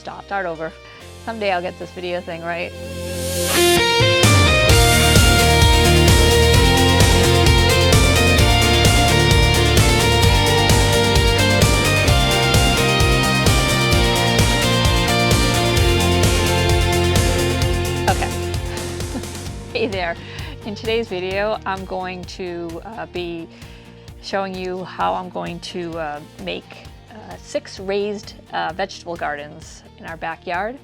Start over. Someday I'll get this video thing right. Hey there. In today's video, I'm going to be showing you how I'm going to make 6 raised vegetable gardens in our backyard.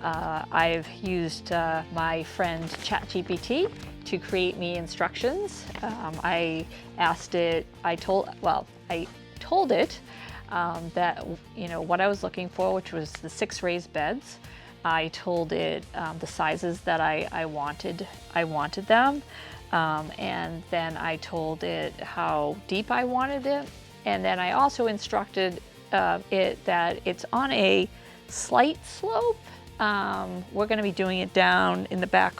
I've used my friend ChatGPT to create me instructions. I told it that, you know, what I was looking for, which was the 6 raised beds. I told it the sizes that I wanted them, and then I told it how deep I wanted it, and then I also instructed it that it's on a slight slope. We're going to be doing it down in the back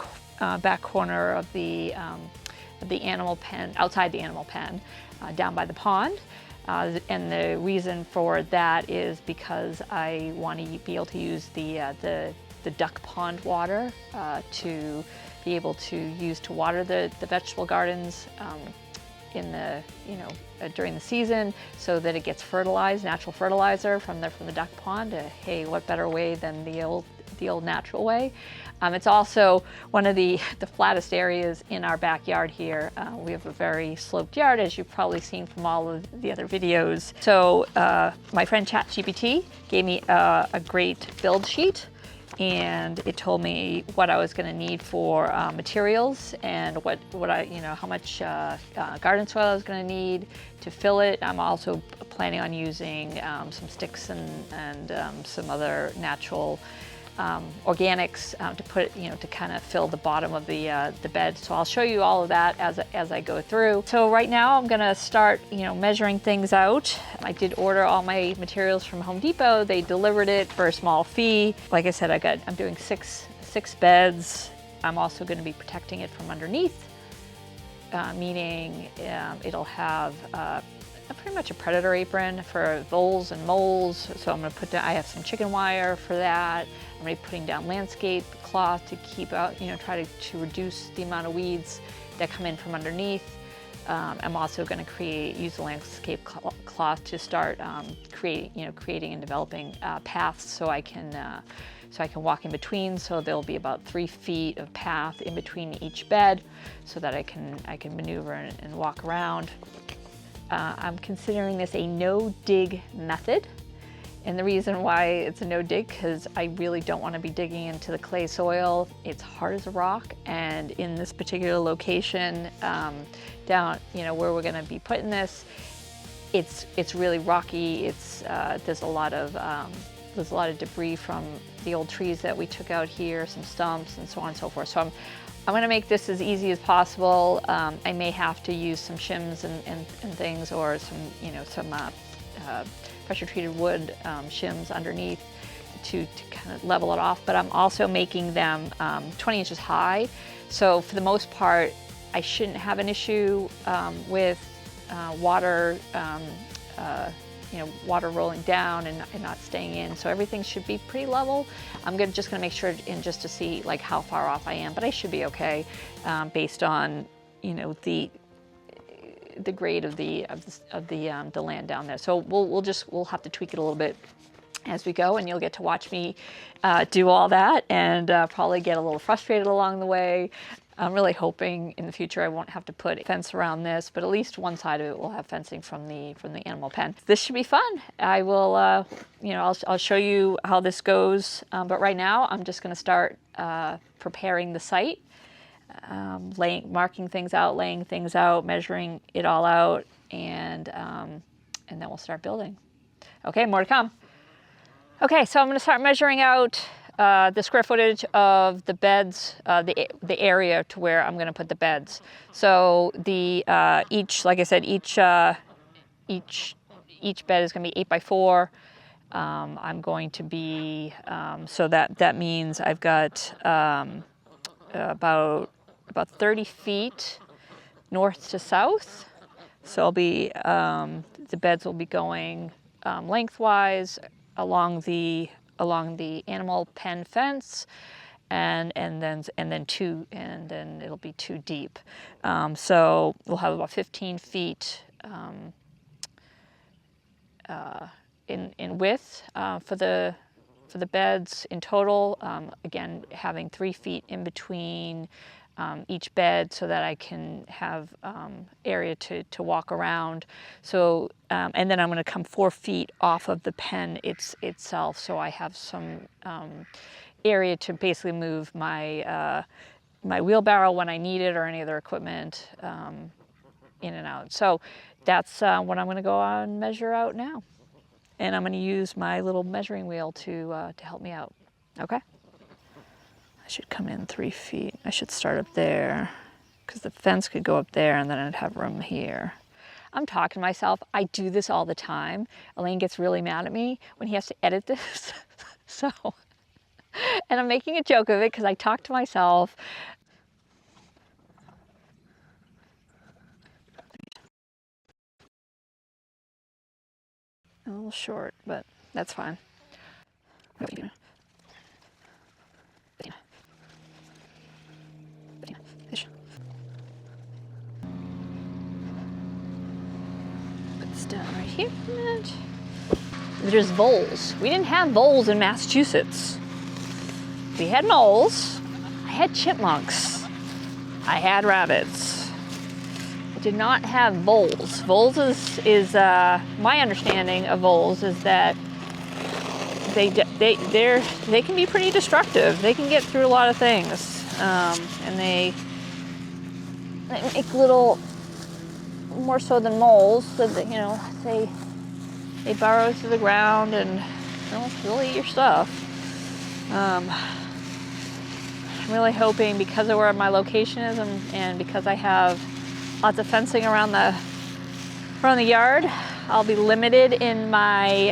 corner of the animal pen, outside the animal pen, down by the pond. And the reason for that is because I want to be able to use the duck pond water to be able to use to water the vegetable gardens in the during the season, so that it gets fertilized, natural fertilizer from the duck pond. Hey, what better way than the old natural way? It's also one of the flattest areas in our backyard here. We have a very sloped yard, as you've probably seen from all of the other videos. So my friend ChatGPT gave me a great build sheet, and it told me what I was going to need for materials and how much garden soil I was going to need to fill it. I'm also planning on using some sticks and some other natural organics to put, to kind of fill the bottom of the bed. So I'll show you all of that as I go through. So right now I'm gonna start, measuring things out. I did order all my materials from Home Depot. They delivered it for a small fee. Like I said, I'm doing six beds. I'm also going to be protecting it from underneath, meaning it'll have pretty much a predator apron for voles and moles. So I'm going to put down, I have some chicken wire for that. I'm going to be putting down landscape cloth to keep out, try to reduce the amount of weeds that come in from underneath. I'm also going to use the landscape cloth to start creating and developing paths so I can walk in between. So there'll be about 3 feet of path in between each bed, so that I can maneuver and walk around. I'm considering this a no-dig method. And the reason why it's a no-dig, because I really don't want to be digging into the clay soil. It's hard as a rock, and in this particular location, down, where we're going to be putting this, it's really rocky. There's a lot of debris from the old trees that we took out here, some stumps, and so on and so forth. So I'm going to make this as easy as possible. I may have to use some shims and things, or some pressure treated wood shims underneath to kind of level it off. But I'm also making them 20 inches high. So for the most part, I shouldn't have an issue with water, water rolling down and not staying in. So everything should be pretty level. I'm just gonna make sure just to see like how far off I am, but I should be okay based on the grade of the land down there. So we'll have to tweak it a little bit as we go, and you'll get to watch me do all that, and probably get a little frustrated along the way. I'm really hoping in the future I won't have to put a fence around this, but at least one side of it will have fencing from the animal pen. This should be fun. I will, I'll show you how this goes. But right now I'm just going to start preparing the site, marking things out, laying things out, measuring it all out, and then we'll start building. Okay, more to come. Okay, so I'm going to start measuring out the square footage of the beds, the area to where I'm going to put the beds. So like I said, each bed is going to be 8 by 4. I'm going to be so that means I've got about 30 feet north to south. So I'll be the beds will be going lengthwise along the along the animal pen fence, and then it'll be 2 deep. So we'll have about 15 feet in width for the beds in total. Again, having 3 feet in between each bed so that I can have area to walk around. So, and then I'm going to come 4 feet off of the pen itself, so I have some area to basically move my my wheelbarrow when I need it, or any other equipment in and out. So that's what I'm going to go out and measure out now. And I'm going to use my little measuring wheel to help me out. Okay? I should come in 3 feet. I should start up there, because the fence could go up there and then I'd have room here. I'm talking to myself. I do this all the time. Elaine gets really mad at me when he has to edit this. So, and I'm making a joke of it because I talk to myself. A little short, but that's fine. Put this down right here for a minute. There's voles. We didn't have voles in Massachusetts. We had moles. I had chipmunks. I had rabbits. I did not have voles. Voles is my understanding of voles is that they can be pretty destructive. They can get through a lot of things, and they make little, more so than moles, so that, you know, they burrow through the ground and they'll eat your stuff. I'm really hoping, because of where my location is and because I have lots of fencing around the yard, I'll be limited in my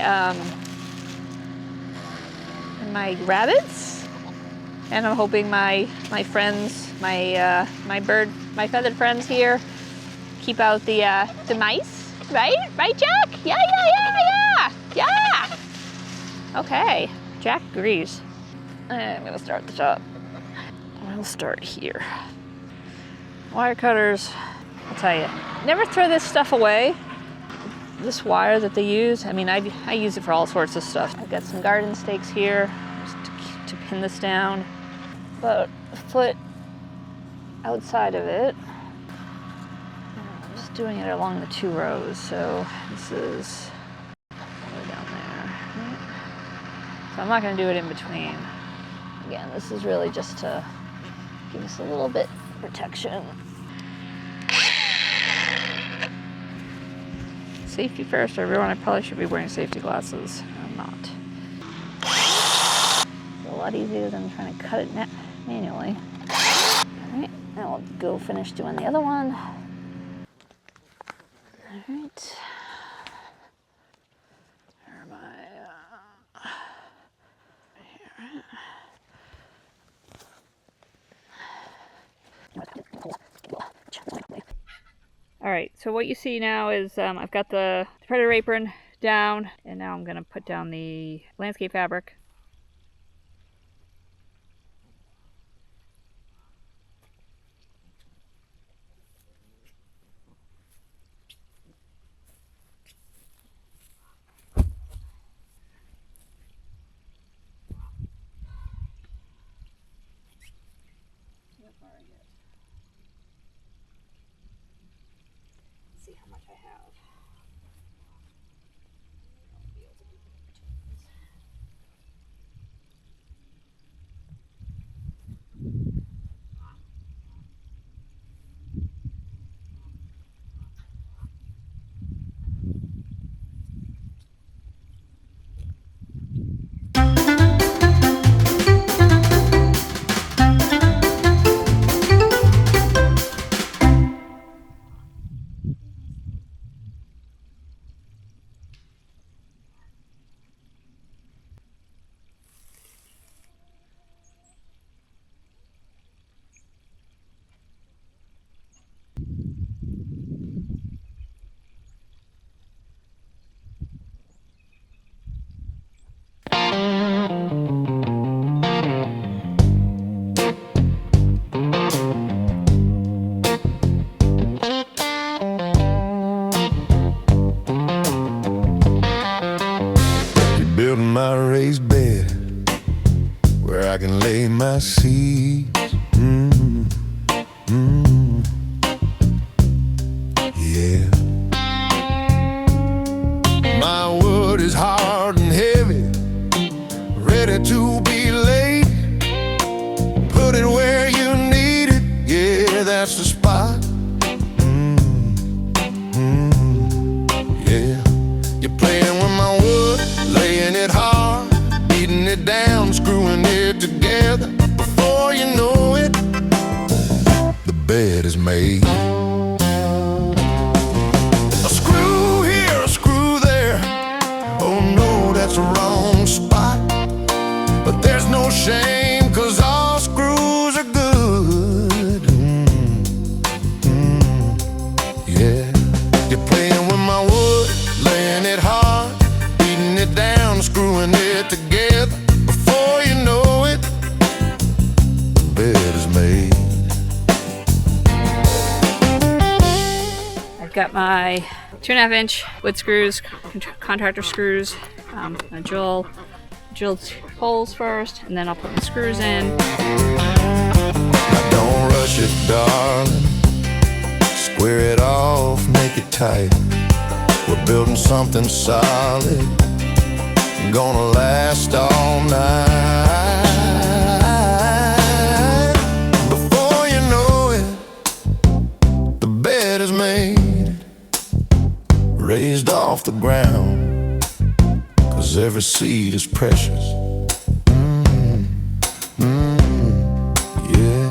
rabbits, and I'm hoping my friends, my feathered friends here, keep out the mice, right, Jack? Yeah. Okay, Jack agrees. I'm gonna start at the top. I'll start here. Wire cutters, I'll tell you, never throw this stuff away. This wire that they use, I mean, I use it for all sorts of stuff. I've got some garden stakes here just to pin this down, about a foot outside of it. I'm just doing it along the 2 rows, so this is way down there. Right? So I'm not going to do it in between. Again, this is really just to give us a little bit of protection. Safety first, everyone. I probably should be wearing safety glasses. I'm not. It's a lot easier than trying to cut it manually. All right, now we'll go finish doing the other one. All right. Where am I? Here. All right, so what you see now is I've got the predator apron down, and now I'm going to put down the landscape fabric. See how much I have. where I can lay my seeds. Yeah. My wood is hard and heavy, ready to be laid. Put it where you need it, yeah, that's the spot. Yeah. You're playing with my wood, laying it hard, beating it down, screwing it together. Before you know it, the bed is made. A screw here, a screw there. Oh no, that's the wrong spot. But there's no shame, 'cause all screws are good. Yeah. You're playing with my wood, laying it hard, beating it down, screwing it together. Before you know it, the bed is made. I've got my 2.5 inch wood screws, contractor screws. I drill holes first, and then I'll put the screws in. Now don't rush it, darling. Square it off, make it tight. We're building something solid, gonna last all night. Before you know it, the bed is made, raised off the ground, 'cause every seed is precious. Yeah.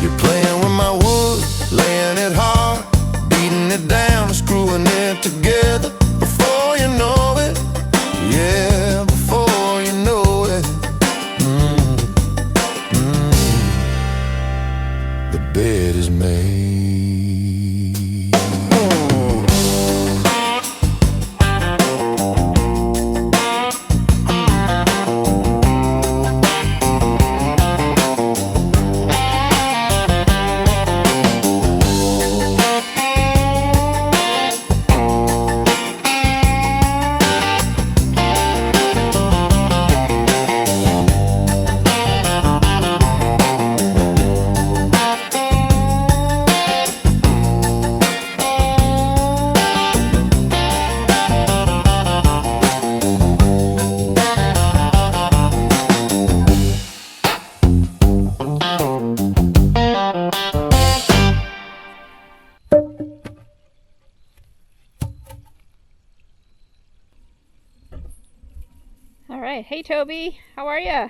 You're playing with my wood, laying it hard, beating it down, screwing it together. Before you know it, yeah, before you know it, the bed is made. All right, hey Toby, how are ya?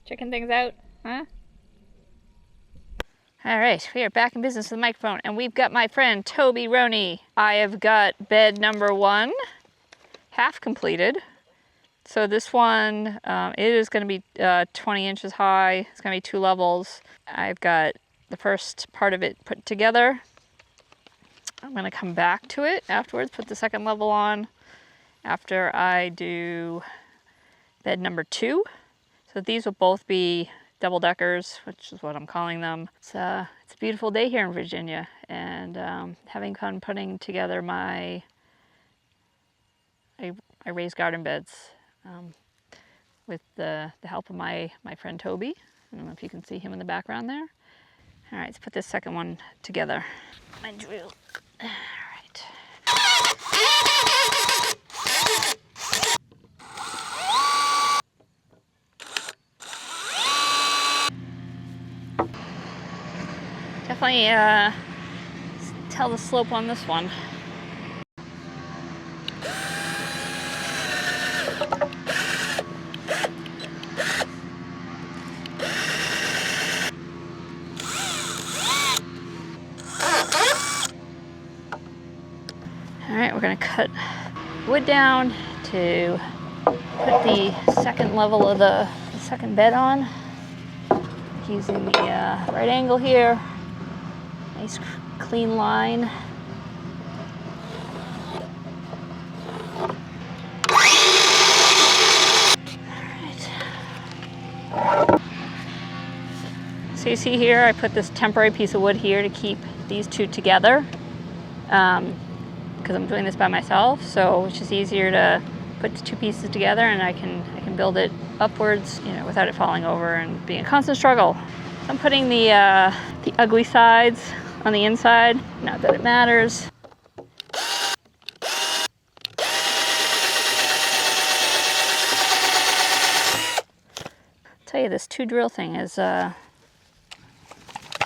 Checking things out, huh? All right, we are back in business with the microphone, and we've got my friend Toby Roney. I have got bed number 1, half completed. So this one, it is going to be 20 inches high. It's going to be 2 levels. I've got the first part of it put together. I'm going to come back to it afterwards, put the second level on after I do bed number 2. So these will both be double deckers, which is what I'm calling them. It's a beautiful day here in Virginia, and having fun putting together my raised garden beds with the help of my friend Toby. I don't know if you can see him in the background there. All right, let's put this second one together. My drill. All right. Definitely tell the slope on this one. All right, we're gonna cut wood down to put the second level of the second bed on, using the right angle here. Nice clean line. So you see here, I put this temporary piece of wood here to keep these two together, because I'm doing this by myself, so it's just easier to put the two pieces together, and I can build it upwards, you know, without it falling over and being a constant struggle. So I'm putting the ugly sides on the inside. Not that it matters. Tell you, this 2-drill thing is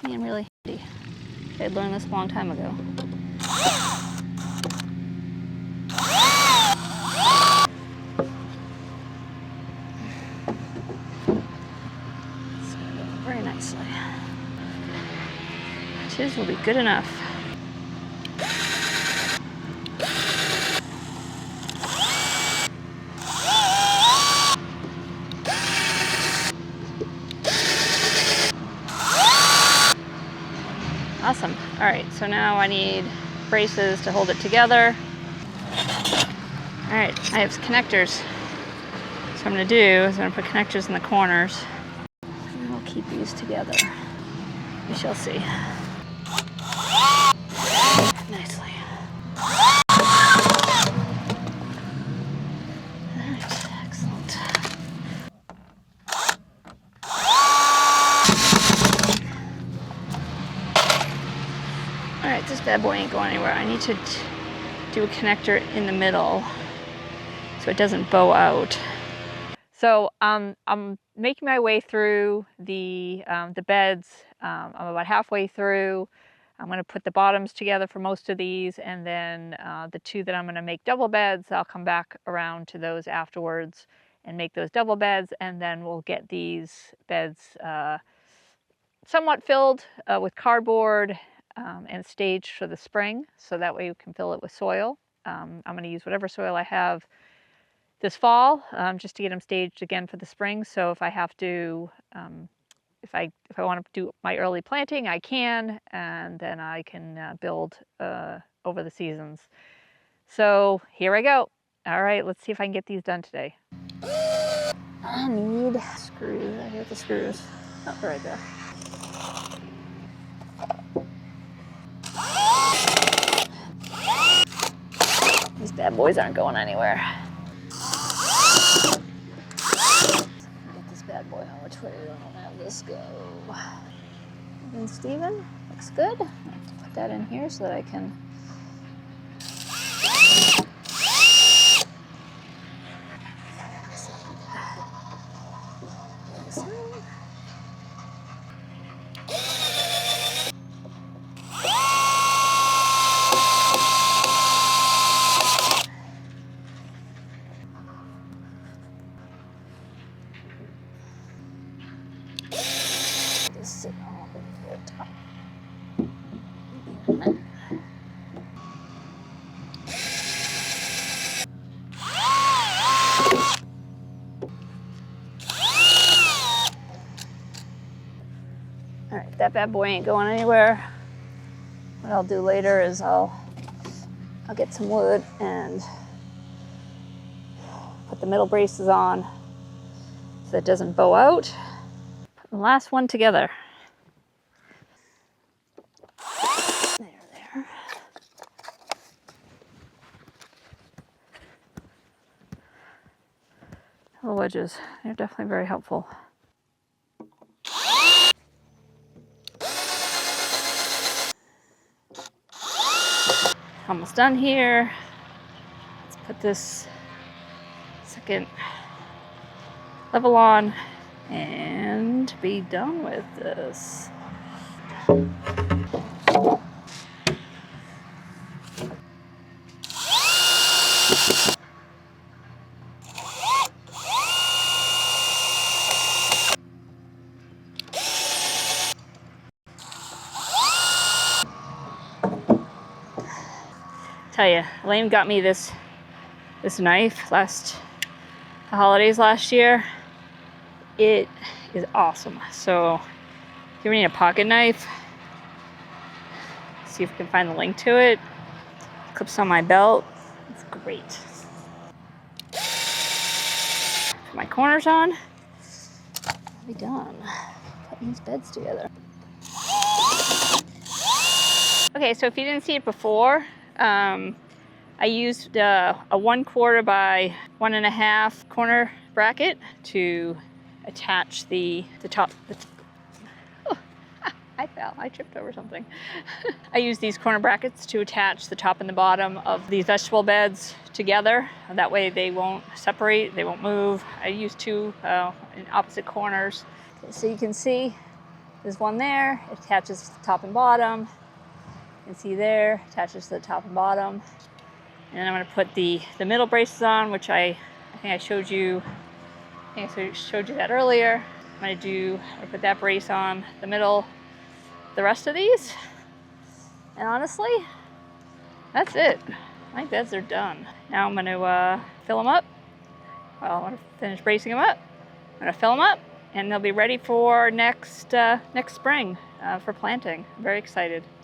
being really handy. I learned this a long time ago. It's gonna go very nicely. 2s will be good enough. Awesome. All right, so now I need braces to hold it together. All right, I have connectors. So what I'm gonna do is I'm gonna put connectors in the corners. And we'll keep these together. We shall see. Nicely. All right, excellent. All right, this bad boy ain't going anywhere. I need to do a connector in the middle so it doesn't bow out. So I'm making my way through the beds. I'm about halfway through. I'm going to put the bottoms together for most of these, and then the 2 that I'm going to make double beds, I'll come back around to those afterwards and make those double beds, and then we'll get these beds somewhat filled with cardboard and staged for the spring, so that way we can fill it with soil. I'm going to use whatever soil I have this fall, just to get them staged again for the spring. So if I have to, if I want to do my early planting, I can, and then I can build over the seasons. So here I go. All right, let's see if I can get these done today. I need screws. I hate the screws. Oh, right there. These bad boys aren't going anywhere. Get this bad boy on. Which way do I have this go? And Steven, looks good. I have to put that in here so that I can. Sit on the top. All right, that bad boy ain't going anywhere. What I'll do later is I'll get some wood and put the middle braces on so it doesn't bow out. Put the last one together. There. Little wedges, they're definitely very helpful. Almost done here. Let's put this second level on and be done with this. Tell you, Elaine got me this knife the holidays last year. It is awesome. So if you ever need a pocket knife, see if we can find the link to it. Clips on my belt. It's great. Put my corners on. I'll be done putting these beds together. Okay, so if you didn't see it before, I used a 1/4 by 1.5 corner bracket to attach the top. Oh, I fell, I tripped over something. I use these corner brackets to attach the top and the bottom of these vegetable beds together. That way they won't separate, they won't move. I use two in opposite corners. Okay, so you can see there's one there, it attaches to the top and bottom. You can see there, attaches to the top and bottom. And then I'm going to put the middle braces on, which I think I showed you. I think I showed you that earlier. I'm going to put that brace on the middle, the rest of these. And honestly, that's it. My beds are done. Now I'm going to fill them up. Well, I want to finish bracing them up. I'm going to fill them up, and they'll be ready for next spring for planting. I'm very excited.